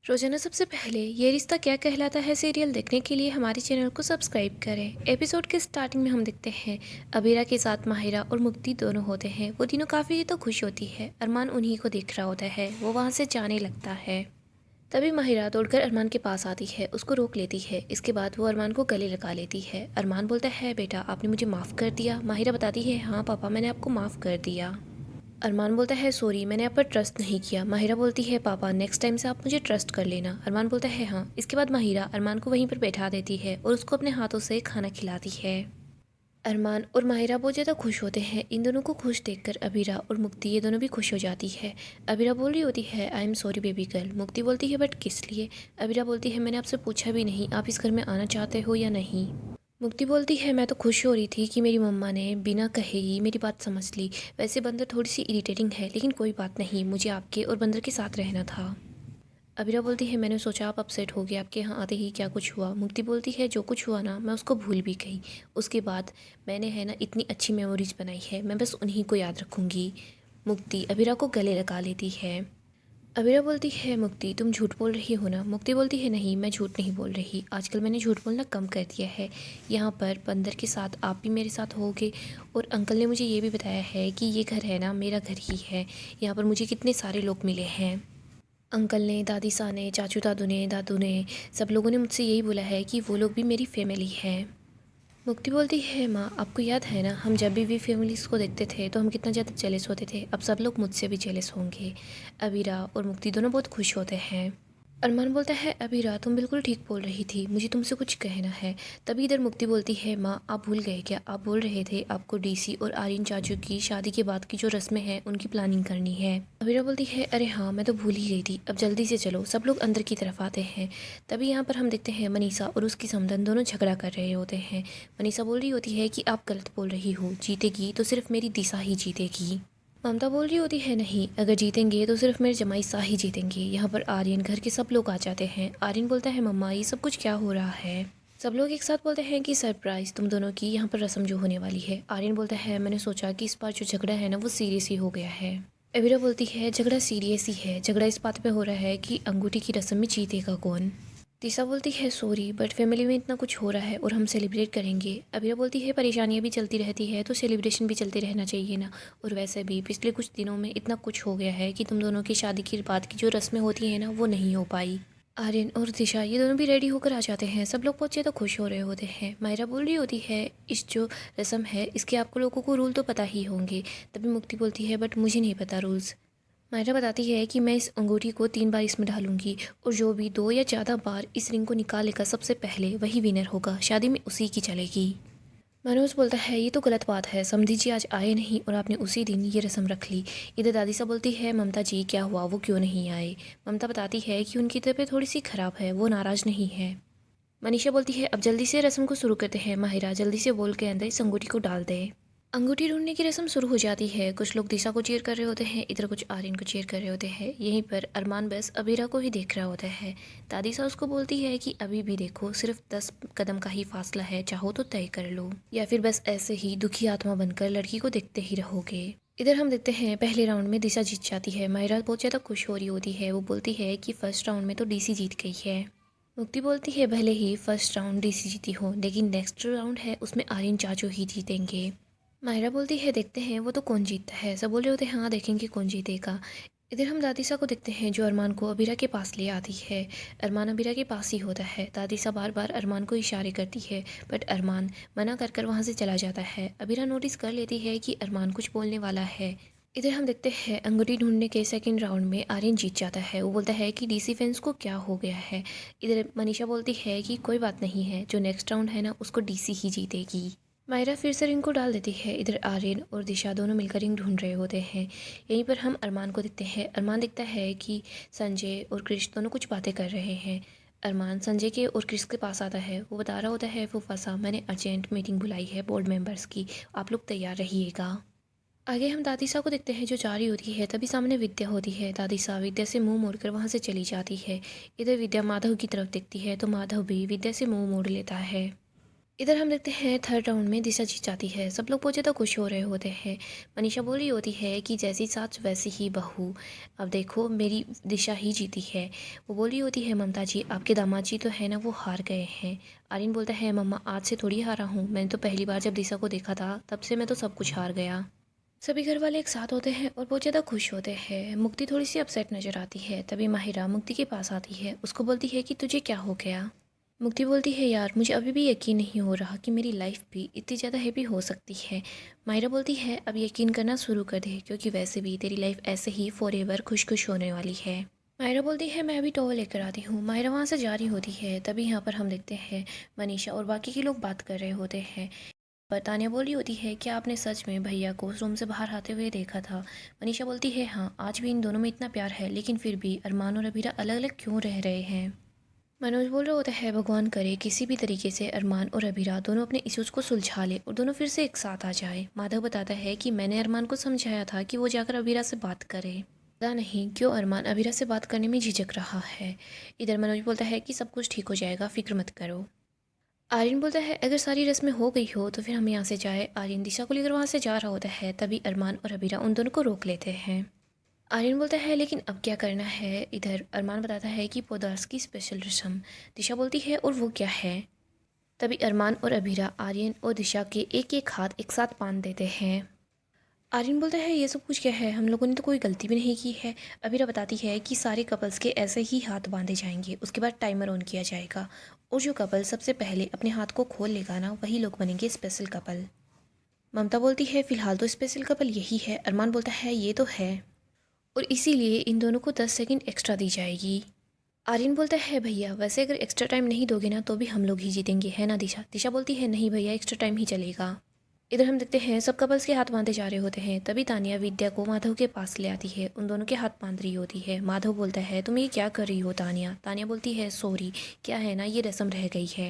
रोजाना सबसे पहले ये रिश्ता क्या कहलाता है सीरियल देखने के लिए हमारे चैनल को सब्सक्राइब करें। एपिसोड के स्टार्टिंग में हम देखते हैं अबीरा के साथ माहिरा और मुक्ति दोनों होते हैं। वो तीनों काफ़ी तो खुश होती है। अरमान उन्हीं को देख रहा होता है। वो वहाँ से जाने लगता है। तभी माहिरा दौड़कर अरमान के पास आती है, उसको रोक लेती है। इसके बाद वो अरमान को गले लगा लेती है। अरमान बोलता है, बेटा आपने मुझे माफ़ कर दिया। माहिरा बताती है, हाँ पापा मैंने आपको माफ़ कर दिया। अरमान बोलता है, सॉरी मैंने आप पर ट्रस्ट नहीं किया। माहिरा बोलती है, पापा नेक्स्ट टाइम से आप मुझे ट्रस्ट कर लेना। अरमान बोलता है, हाँ। इसके बाद माहिरा अरमान को वहीं पर बैठा देती है और उसको अपने हाथों से खाना खिलाती है। अरमान और माहिरा बहुत ज़्यादा खुश होते हैं। इन दोनों को खुश देखकर अबीरा और मुक्ति ये दोनों भी खुश हो जाती है। अबीरा बोल रही होती है, I am sorry baby girl. मुक्ति बोलती है, बट किस लिए? अबीरा बोलती है, मैंने आपसे पूछा भी नहीं आप इस घर में आना चाहते हो या नहीं। मुक्ति बोलती है, मैं तो खुश हो रही थी कि मेरी मम्मा ने बिना कहे ही मेरी बात समझ ली। वैसे बंदर थोड़ी सी इरिटेटिंग है, लेकिन कोई बात नहीं, मुझे आपके और बंदर के साथ रहना था। अबीरा बोलती है, मैंने सोचा आप अपसेट हो गए, आपके यहाँ आते ही क्या कुछ हुआ। मुक्ति बोलती है, जो कुछ हुआ ना मैं उसको भूल भी गई। उसके बाद मैंने है ना इतनी अच्छी मेमोरीज बनाई है, मैं बस उन्हीं को याद रखूँगी। मुक्ति अबीरा को गले लगा लेती है। अबीरा बोलती है, मुक्ति तुम झूठ बोल रही हो ना? मुक्ति बोलती है, नहीं मैं झूठ नहीं बोल रही। आजकल मैंने झूठ बोलना कम कर दिया है। यहाँ पर बंदर के साथ आप भी मेरे साथ होगे। और अंकल ने मुझे ये भी बताया है कि ये घर है ना मेरा घर ही है। यहाँ पर मुझे कितने सारे लोग मिले हैं। अंकल ने, दादी सा ने, चाचू दादू ने, दादू ने, सब लोगों ने मुझसे यही बोला है कि वो लोग भी मेरी फैमिली है। मुक्ति बोलती है, माँ आपको याद है ना हम जब भी फैमिलीज़ को देखते थे तो हम कितना ज़्यादा जेलस होते थे। अब सब लोग मुझसे भी जेलस होंगे। अबीरा और मुक्ति दोनों बहुत खुश होते हैं। अरमान बोलता है, अबीरा तुम बिल्कुल ठीक बोल रही थी, मुझे तुमसे कुछ कहना है। तभी इधर मुक्ति बोलती है, माँ आप भूल गए क्या? आप बोल रहे थे आपको डीसी और आर्यन चाचू की शादी के बाद की जो रस्में हैं उनकी प्लानिंग करनी है। अबीरा बोलती है, अरे हाँ मैं तो भूल ही गई थी, अब जल्दी से चलो। सब लोग अंदर की तरफ आते हैं। तभी यहाँ पर हम देखते हैं मनीषा और उसकी समधन दोनों झगड़ा कर रहे होते हैं। मनीषा बोल रही होती है कि आप गलत बोल रही हो, जीतेगी तो सिर्फ मेरी दिशा ही जीतेगी। ममता बोल रही होती है, नहीं अगर जीतेंगे तो सिर्फ मेरे जमाई शाह ही जीतेंगे। यहाँ पर आर्यन घर के सब लोग आ जाते हैं। आर्यन बोलता है, मम्मा ये सब कुछ क्या हो रहा है? सब लोग एक साथ बोलते हैं कि सरप्राइज तुम दोनों की यहाँ पर रस्म जो होने वाली है। आर्यन बोलता है, मैंने सोचा कि इस बार जो झगड़ा है ना वो सीरियस ही हो गया है। एविरा बोलती है, झगड़ा सीरियस ही है, झगड़ा इस बात पे हो रहा है कि अंगूठी की रस्म में जीतेगा कौन। तीसा बोलती है, सॉरी बट फैमिली में इतना कुछ हो रहा है और हम सेलिब्रेट करेंगे। अबीरा बोलती है, परेशानियां भी चलती रहती है तो सेलिब्रेशन भी चलते रहना चाहिए ना। और वैसे भी पिछले कुछ दिनों में इतना कुछ हो गया है कि तुम दोनों की शादी के बाद की जो रस्में होती हैं ना वो नहीं हो पाई। आर्यन और दिशा ये दोनों भी रेडी होकर आ जाते हैं। सब लोग बहुत ज़्यादा खुश हो रहे होते हैं। मायरा बोल रही होती है, इस जो रस्म है इसके आपको लोगों को रूल तो पता ही होंगे। तभी मुक्ति बोलती है, बट मुझे नहीं पता रूल्स। मायरा बताती है कि मैं इस अंगूठी को 3 बार इसमें डालूंगी और जो भी 2 या ज़्यादा बार इस रिंग को निकालेगा सबसे पहले वही विनर होगा, शादी में उसी की चलेगी। मनोज बोलता है, ये तो गलत बात है, समधी जी आज आए नहीं और आपने उसी दिन ये रस्म रख ली। इधर दादी सा बोलती है, ममता जी क्या हुआ, वो क्यों नहीं आए? ममता बताती है कि उनकी तबीयत थोड़ी सी खराब है, वो नाराज़ नहीं है। मनीषा बोलती है, अब जल्दी से रस्म को शुरू करते हैं। माहिरा जल्दी से बोल के अंदर इस अंगूठी को डाल दे। अंगूठी ढूंढने की रस्म शुरू हो जाती है। कुछ लोग दिशा को चीयर कर रहे होते हैं, इधर कुछ आर्यन को चीयर कर रहे होते हैं। यहीं पर अरमान बस अबीरा को ही देख रहा होता है। दादी सा उसको बोलती है कि अभी भी देखो, सिर्फ 10 कदम का ही फासला है, चाहो तो तय कर लो या फिर बस ऐसे ही दुखी आत्मा बनकर लड़की को देखते ही रहोगे। इधर हम देखते हैं पहले राउंड में दिशा जीत जाती है। माहिरा बहुत ज़्यादा खुश हो रही होती है। वो बोलती है कि फर्स्ट राउंड में तो डीसी जीत गई है। मुक्ति बोलती है, भले ही फर्स्ट राउंड डीसी जीती हो लेकिन नेक्स्ट राउंड है उसमें आर्यन चाचू ही जीतेंगे। मायरा बोलती है, देखते हैं वो तो कौन जीतता है। सब बोल रहे होते हैं, हाँ देखेंगे कौन जीतेगा। इधर हम दादीसा को देखते हैं जो अरमान को अबीरा के पास ले आती है। अरमान अबीरा के पास ही होता है। दादीसा बार बार अरमान को इशारे करती है बट अरमान मना कर कर वहाँ से चला जाता है। अबीरा नोटिस कर लेती है कि अरमान कुछ बोलने वाला है। इधर हम देखते हैं अंगूठी ढूंढने के सेकंड राउंड में आर्यन जीत जाता है। वो बोलता है कि डीसी फैंस को क्या हो गया है। इधर मनीषा बोलती है कि कोई बात नहीं है, जो नेक्स्ट राउंड है ना उसको डीसी ही जीतेगी। मायरा फिर से रिंग को डाल देती है। इधर आर्यन और दिशा दोनों मिलकर रिंग ढूंढ रहे होते हैं। यहीं पर हम अरमान को देखते हैं। अरमान दिखता है कि संजय और क्रिश दोनों कुछ बातें कर रहे हैं। अरमान संजय के और क्रिश के पास आता है। वो बता रहा होता है, वो फंसा, मैंने अर्जेंट मीटिंग बुलाई है बोर्ड मेंबर्स की, आप लोग तैयार रहिएगा। आगे हम दादीसा को देखते हैं जो जा रही होती है। तभी सामने विद्या होती है। दादीसा विद्या से मुंह मोड़कर वहाँ से चली जाती है। इधर विद्या माधव की तरफ देखती है तो माधव भी विद्या से मुंह मोड़ लेता है। इधर हम देखते हैं थर्ड राउंड में दिशा जीत जाती है। सब लोग बहुत ज़्यादा खुश हो रहे होते हैं। मनीषा बोल रही होती है कि जैसी सास वैसी ही बहू। अब देखो मेरी दिशा ही जीती है। वो बोल रही होती है ममता जी आपके दामाद जी तो है ना वो हार गए हैं। आर्यन बोलता है मम्मा आज से थोड़ी हारा हूँ, मैंने तो पहली बार जब दिशा को देखा था तब से मैं तो सब कुछ हार गया। सभी घर वाले एक साथ होते हैं और बहुत ज़्यादा खुश होते हैं। मुक्ति थोड़ी सी अपसेट नज़र आती है। तभी माहिरा मुक्ति के पास आती है, उसको बोलती है कि तुझे क्या हो गया। मुक्ति बोलती है यार मुझे अभी भी यकीन नहीं हो रहा कि मेरी लाइफ भी इतनी ज़्यादा हैप्पी हो सकती है। माहिरा बोलती है अब यकीन करना शुरू कर दे क्योंकि वैसे भी तेरी लाइफ ऐसे ही फॉर एवर खुश खुश होने वाली है। माहिरा बोलती है मैं अभी टॉवल लेकर आती हूँ। माहिरा वहाँ से जा रही होती है। तभी यहाँ पर हम देखते हैं मनीषा और बाकी के लोग बात कर रहे होते हैं। पर तानिया बोली होती है क्या आपने सच में भैया को उस रूम से बाहर आते हुए देखा था। मनीषा बोलती है हाँ आज भी इन दोनों में इतना प्यार है लेकिन फिर भी अरमान और अबीरा अलग अलग क्यों रह रहे हैं। मनोज बोल रहा होता है भगवान करे किसी भी तरीके से अरमान और अबीरा दोनों अपने इश्यूज को सुलझा ले और दोनों फिर से एक साथ आ जाए। माधव बताता है कि मैंने अरमान को समझाया था कि वो जाकर अबीरा से बात करे, पता नहीं क्यों अरमान अबीरा से बात करने में झिझक रहा है। इधर मनोज बोलता है कि सब कुछ ठीक हो जाएगा फिक्र मत करो। आर्यन बोलता है अगर सारी रस्में हो गई हो तो फिर हम यहाँ से जाए। आर्यन दिशा को लेकर वहाँ से जा रहा होता है। तभी अरमान और अबीरा उन दोनों को रोक लेते हैं। आर्यन बोलता है लेकिन अब क्या करना है। इधर अरमान बताता है कि पोदार्स की स्पेशल रस्म। दिशा बोलती है और वो क्या है। तभी अरमान और अबीरा आर्यन और दिशा के एक एक हाथ एक साथ बांध देते हैं। आर्यन बोलता है ये सब कुछ क्या है, हम लोगों ने तो कोई गलती भी नहीं की है। अबीरा बताती है कि सारे कपल्स के ऐसे ही हाथ बांधे जाएंगे, उसके बाद टाइमर ऑन किया जाएगा और जो कपल सबसे पहले अपने हाथ को खोल लेगा ना वही लोग बनेंगे स्पेशल कपल। ममता बोलती है फिलहाल तो स्पेशल कपल यही है। अरमान बोलता है ये तो है और इसीलिए इन दोनों को 10 सेकंड एक्स्ट्रा दी जाएगी। आर्यन बोलता है भैया वैसे अगर एक्स्ट्रा टाइम नहीं दोगे ना तो भी हम लोग ही जीतेंगे है ना दिशा। दिशा बोलती है नहीं भैया एक्स्ट्रा टाइम ही चलेगा। इधर हम देखते हैं सब कपल्स के हाथ बांधे जा रहे होते हैं। तभी तानिया विद्या को माधव के पास ले आती है, उन दोनों के हाथ बांध रही होती है। माधव बोलता है तुम ये क्या कर रही हो तानिया। तानिया बोलती है सॉरी, क्या है ना ये रस्म रह गई है।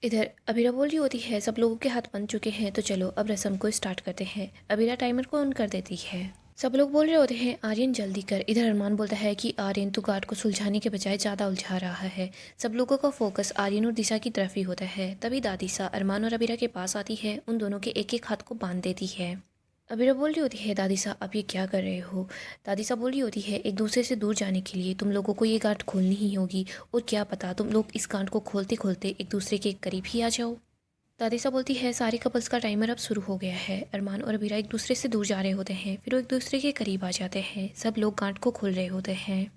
इधर अबीरा बोल रही होती है सब लोगों के हाथ बन चुके हैं तो चलो अब रस्म को स्टार्ट करते हैं। अबीरा टाइमर को ऑन कर देती है। सब लोग बोल रहे होते हैं आर्यन जल्दी कर। इधर अरमान बोलता है कि आर्यन तू गार्ड को सुलझाने के बजाय ज़्यादा उलझा रहा है। सब लोगों का फोकस आर्यन और दिशा की तरफ ही होता है। तभी दादी सा अरमान और अबीरा के पास आती है, उन दोनों के एक एक हाथ को बांध देती है। अबीरा बोल रही होती है दादी सा आप ये क्या कर रहे हो। दादी सा बोल रही होती है एक दूसरे से दूर जाने के लिए तुम लोगों को ये गांठ खोलनी ही होगी और क्या पता तुम लोग इस गांठ को खोलते खोलते एक दूसरे के करीब ही आ जाओ। दादी सा बोलती है सारे कपल्स का टाइमर अब शुरू हो गया है। अरमान और अबीरा एक दूसरे से दूर जा रहे होते हैं, फिर वो एक दूसरे के करीब आ जाते हैं। सब लोग गांठ को खोल रहे होते हैं।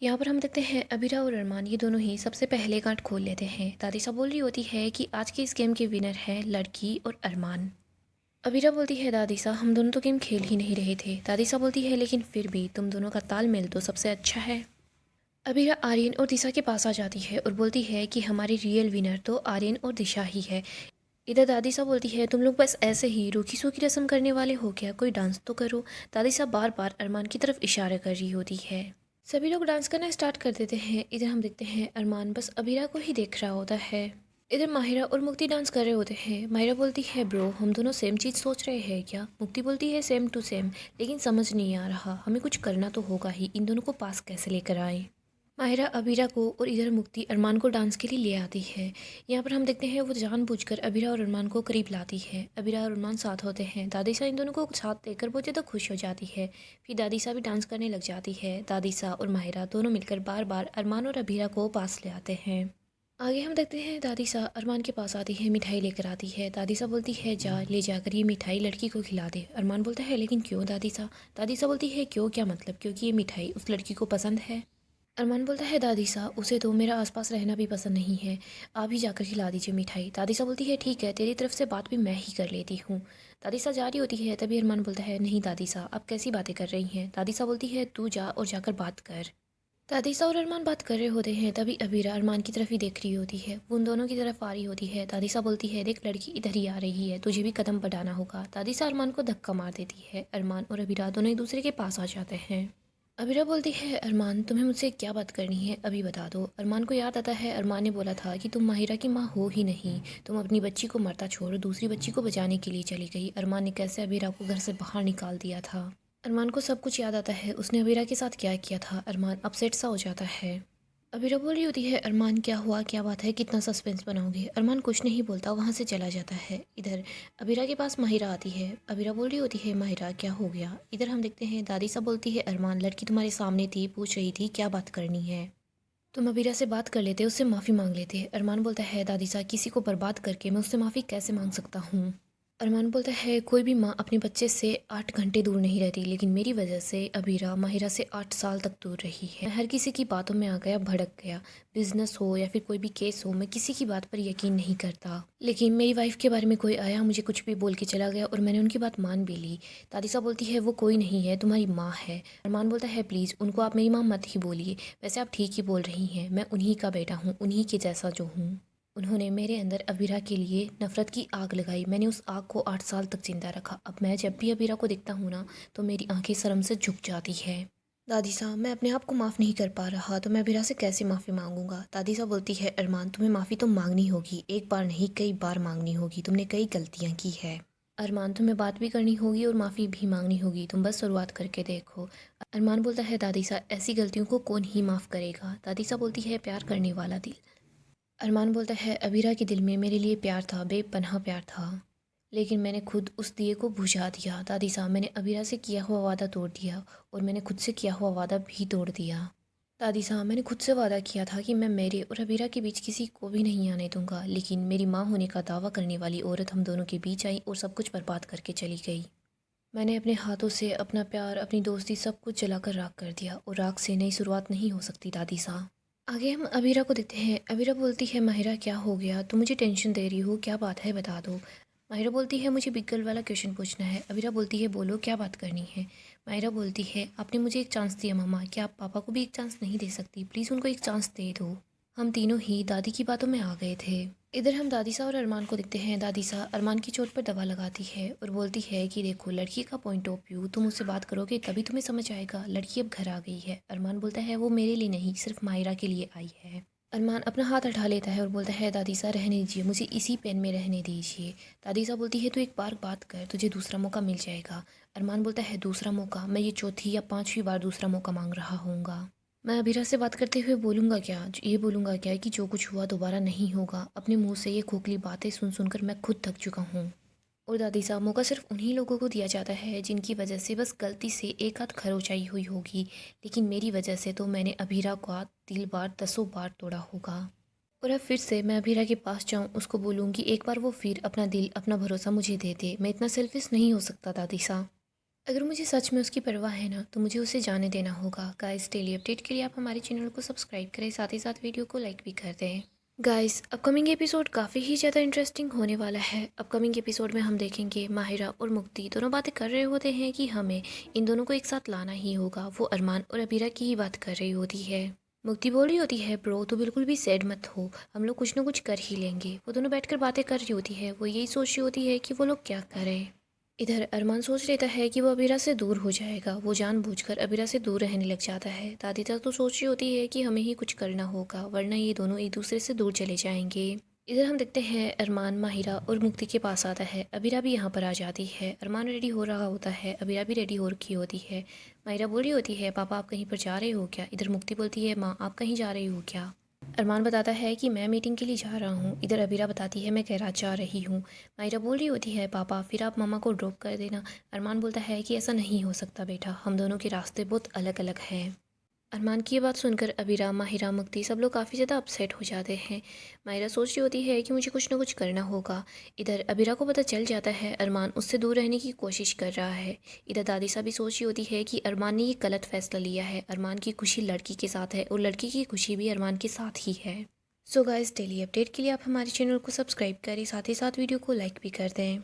यहाँ पर हम देखते हैं अबीरा और अरमान ये दोनों ही सबसे पहले गांठ खोल लेते हैं। दादी सा बोल रही होती है कि आज के इस गेम के विनर हैं लड़की और अरमान। अबीरा बोलती है दादी सा हम दोनों तो गेम खेल ही नहीं रहे थे। दादी सा बोलती है लेकिन फिर भी तुम दोनों का तालमेल तो सबसे अच्छा है। अबीरा आर्यन और दिशा के पास आ जाती है और बोलती है कि हमारी रियल विनर तो आर्यन और दिशा ही है। इधर दादी साहब बोलती है तुम लोग बस ऐसे ही रूखी सूखी रस्म करने वाले हो क्या, कोई डांस तो करो। दादी साहब बार बार अरमान की तरफ इशारा कर रही होती है। सभी लोग डांस करना स्टार्ट कर देते हैं। इधर हम देखते हैं अरमान बस अबीरा को ही देख रहा होता है। इधर माहिरा और मुक्ति डांस कर रहे होते हैं। माहिरा बोलती है ब्रो हम दोनों सेम चीज़ सोच रहे हैं क्या। मुक्ति बोलती है सेम टू सेम, लेकिन समझ नहीं आ रहा हमें कुछ करना तो होगा ही, इन दोनों को पास कैसे लेकर आए। माहिरा अबीरा को और इधर मुक्ति अरमान को डांस के लिए ले आती है। यहाँ पर हम देखते हैं वो जानबूझकर अबीरा और अरमान को करीब लाती है। अबीरा और अरमान साथ होते हैं। दादी सा इन दोनों को साथ देखकर बहुत ज़्यादा खुश हो जाती है। फिर दादी सा भी डांस करने लग जाती है। दादी सा और माहिरा दोनों मिलकर बार बार अरमान और अबीरा को पास ले आते हैं। आगे हम देखते हैं दादी सा अरमान के पास आती है, मिठाई लेकर आती है। दादी सा बोलती है जा ले जाकर ये मिठाई लड़की को खिला दे। अरमान बोलता है लेकिन क्यों दादी सा। दादी सा बोलती है क्यों क्या मतलब, क्योंकि ये मिठाई उस लड़की को पसंद है। अरमान बोलता है दादी सा उसे तो मेरा आसपास रहना भी पसंद नहीं है, आप ही जाकर खिला दीजिए मिठाई। दादी सा बोलती है ठीक है तेरी तरफ से बात भी मैं ही कर लेती हूँ। दादी सा जा रही होती है। तभी अरमान बोलता है नहीं दादी सा आप कैसी बातें कर रही हैं। दादी सा बोलती है तू जा और जाकर बात कर। दादी सा और अरमान बात कर रहे होते हैं। तभी अबीरा अरमान की तरफ ही देख रही होती है, वो उन दोनों की तरफ आ रही होती है। दादी सा बोलती है देख लड़की इधर ही आ रही है, तुझे भी कदम बढ़ाना होगा। दादी सा अरमान को धक्का मार देती है। अरमान और अबीरा दोनों एक दूसरे के पास आ जाते हैं। अबीरा बोलती है अरमान तुम्हें मुझसे क्या बात करनी है अभी बता दो। अरमान को याद आता है अरमान ने बोला था कि तुम माहिरा की माँ हो ही नहीं, तुम अपनी बच्ची को मरता छोड़ दूसरी बच्ची को बचाने के लिए चली गई। अरमान ने कैसे अबीरा को घर से बाहर निकाल दिया था। अरमान को सब कुछ याद आता है उसने अबीरा के साथ क्या किया था। अरमान अपसेट सा हो जाता है। अबीरा बोल रही होती है, अरमान क्या हुआ, क्या बात है, कितना सस्पेंस बनाओगे। अरमान कुछ नहीं बोलता, वहाँ से चला जाता है। इधर अबीरा के पास माहिरा आती है। अबीरा बोल रही होती है, माहिरा क्या हो गया। इधर हम देखते हैं दादी सा बोलती है, अरमान लड़की तुम्हारे सामने थी, पूछ रही थी क्या बात करनी है। तुम अबीरा से बात कर लेते, उससे माफ़ी मांग लेते। अरमान बोलता है, दादी सा किसी को बर्बाद करके मैं उससे माफ़ी कैसे मांग सकता हूँ। अरमान बोलता है, कोई भी माँ अपने बच्चे से 8 घंटे दूर नहीं रहती, लेकिन मेरी वजह से अबीरा माहिरा से 8 साल तक दूर रही है। मैं हर किसी की बातों में आ गया, भड़क गया। बिजनेस हो या फिर कोई भी केस हो, मैं किसी की बात पर यकीन नहीं करता। लेकिन मेरी वाइफ के बारे में कोई आया, मुझे कुछ भी बोल के चला गया और मैंने उनकी बात मान भी ली। दादी साहब बोलती है, वो कोई नहीं है, तुम्हारी माँ है। अरमान बोलता है, प्लीज़ उनको आप मेरी माँ मत ही बोलिए, वैसे आप ठीक ही बोल रही हैं, मैं उन्हीं का बेटा हूँ, उन्हीं के जैसा जो हूँ। उन्होंने मेरे अंदर अबीरा के लिए नफ़रत की आग लगाई, मैंने उस आग को 8 साल तक जिंदा रखा। अब मैं जब भी अबीरा को देखता हूँ ना, तो मेरी आंखें शर्म से झुक जाती है। दादी साहब मैं अपने आप को माफ़ नहीं कर पा रहा, तो मैं अबीरा से कैसे माफ़ी मांगूंगा। दादी साहब बोलती है, अरमान तुम्हें माफ़ी तो मांगनी होगी, एक बार नहीं कई बार मांगनी होगी, तुमने कई गलतियाँ की है। अरमान तुम्हें बात भी करनी होगी और माफ़ी भी मांगनी होगी, तुम बस शुरुआत करके देखो। अरमान बोलता है, दादी साहब ऐसी गलतियों को कौन ही माफ़ करेगा। दादी साहब बोलती है, प्यार करने वाला दिल। अरमान बोलता है, अबीरा के दिल में मेरे लिए प्यार था, बेपनाह प्यार था, लेकिन मैंने खुद उस दिए को बुझा दिया। दादी साहब मैंने अबीरा से किया हुआ वादा तोड़ दिया और मैंने खुद से किया हुआ वादा भी तोड़ दिया। दादी साहब मैंने खुद से वादा किया था कि मैं मेरे और अबीरा के बीच किसी को भी नहीं आने दूंगा, लेकिन मेरी माँ होने का दावा करने वाली औरत हम दोनों के बीच आई और सब कुछ बर्बाद करके चली गई। मैंने अपने हाथों से अपना प्यार, अपनी दोस्ती सब कुछ जलाकर राख कर दिया और राख से नई शुरुआत नहीं हो सकती। दादी साहब आगे हम अबीरा को देखते हैं। अबीरा बोलती है, माहिरा क्या हो गया, तुम मुझे टेंशन दे रही हो, क्या बात है बता दो। माहिरा बोलती है, मुझे बिग गर्ल वाला क्वेश्चन पूछना है। अबीरा बोलती है, बोलो क्या बात करनी है। माहिरा बोलती है, आपने मुझे एक चांस दिया मम्मा, क्या आप पापा को भी एक चांस नहीं दे सकती, प्लीज़ उनको एक चांस दे दो। हम तीनों ही दादी की बातों में आ गए थे। इधर हम दादी सा और अरमान को देखते हैं। दादी सा अरमान की चोट पर दवा लगाती है और बोलती है कि देखो लड़की का पॉइंट ऑफ व्यू, तुम उससे बात करोगे तभी तुम्हें समझ आएगा, लड़की अब घर आ गई है। अरमान बोलता है, वो मेरे लिए नहीं, सिर्फ माहिरा के लिए आई है। अरमान अपना हाथ उठा लेता है और बोलता है, दादी सा रहने दीजिए, मुझे इसी पेन में रहने दीजिए। दादी सा बोलती है, तो एक बार बात कर, तुझे दूसरा मौका मिल जाएगा। अरमान बोलता है, दूसरा मौका, मैं ये चौथी या पांचवी बार दूसरा मौका मांग रहा हूँगा। मैं अबीरा से बात करते हुए बोलूँगा क्या, ये बोलूँगा क्या कि जो कुछ हुआ दोबारा नहीं होगा। अपने मुंह से ये खोखली बातें सुन सुनकर मैं खुद थक चुका हूँ। और दादी साहब मौका सिर्फ उन्हीं लोगों को दिया जाता है जिनकी वजह से बस गलती से एक आध खर ऊंचाई हुई होगी, लेकिन मेरी वजह से तो मैंने अबीरा का दिल बार दसों बार तोड़ा होगा। और अब फिर से मैं अबीरा के पास जाऊँ, उसको बोलूँ कि एक बार वो फिर अपना दिल, अपना भरोसा मुझे दे दे। मैं इतना सेल्फिश नहीं हो सकता दादी साहब। अगर मुझे सच में उसकी परवाह है ना, तो मुझे उसे जाने देना होगा। गाइस डेली अपडेट के लिए आप हमारे चैनल को सब्सक्राइब करें, साथ ही साथ वीडियो को लाइक भी कर दें। गाइस अपकमिंग एपिसोड काफ़ी ही ज़्यादा इंटरेस्टिंग होने वाला है। अपकमिंग एपिसोड में हम देखेंगे माहिरा और मुक्ति दोनों बातें कर रहे होते हैं कि हमें इन दोनों को एक साथ लाना ही होगा। वो अरमान और अबीरा की ही बात कर रही होती है। मुक्ति बोल रही होती है, ब्रो तो बिल्कुल भी सैड मत हो, हम लोग कुछ ना कुछ कर ही लेंगे। वो दोनों बैठकर बातें कर रही होती है, वो यही सोच रही होती है कि वो लोग क्या करें। इधर अरमान सोच लेता है कि वो अबीरा से दूर हो जाएगा, वो जानबूझकर अबीरा से दूर रहने लग जाता है। दादी तक तो सोच रही होती है कि हमें ही कुछ करना होगा, वरना ये दोनों एक दूसरे से दूर चले जाएंगे। इधर हम देखते हैं अरमान माहिरा और मुक्ति के पास आता है। अबीरा भी यहाँ पर आ जाती है। अरमान रेडी हो रहा होता है, अबीरा भी रेडी हो रखी होती है। माहिरा बोल रही होती है, पापा आप कहीं पर जा रहे हो क्या। इधर मुक्ति बोलती है, माँ आप कहीं जा रही हो क्या। अरमान बताता है कि मैं मीटिंग के लिए जा रहा हूँ। इधर अबीरा बताती है, मैं गैराज जा रही हूँ। मायरा बोल रही होती है, पापा फिर आप मामा को ड्रॉप कर देना। अरमान बोलता है कि ऐसा नहीं हो सकता बेटा, हम दोनों के रास्ते बहुत अलग अलग हैं। अरमान की ये बात सुनकर अबीरा, माहिरा, मुक्ति सब लोग काफ़ी ज़्यादा अपसेट हो जाते हैं। माहिरा सोच रही होती है कि मुझे कुछ ना कुछ करना होगा। इधर अबीरा को पता चल जाता है अरमान उससे दूर रहने की कोशिश कर रहा है। इधर दादी सा भी सोच रही होती है कि अरमान ने ये गलत फैसला लिया है, अरमान की खुशी लड़की के साथ है और लड़की की खुशी भी अरमान के साथ ही है। सो गाइस डेली अपडेट के लिए आप हमारे चैनल को सब्सक्राइब करें, साथ ही साथ वीडियो को लाइक भी कर दें।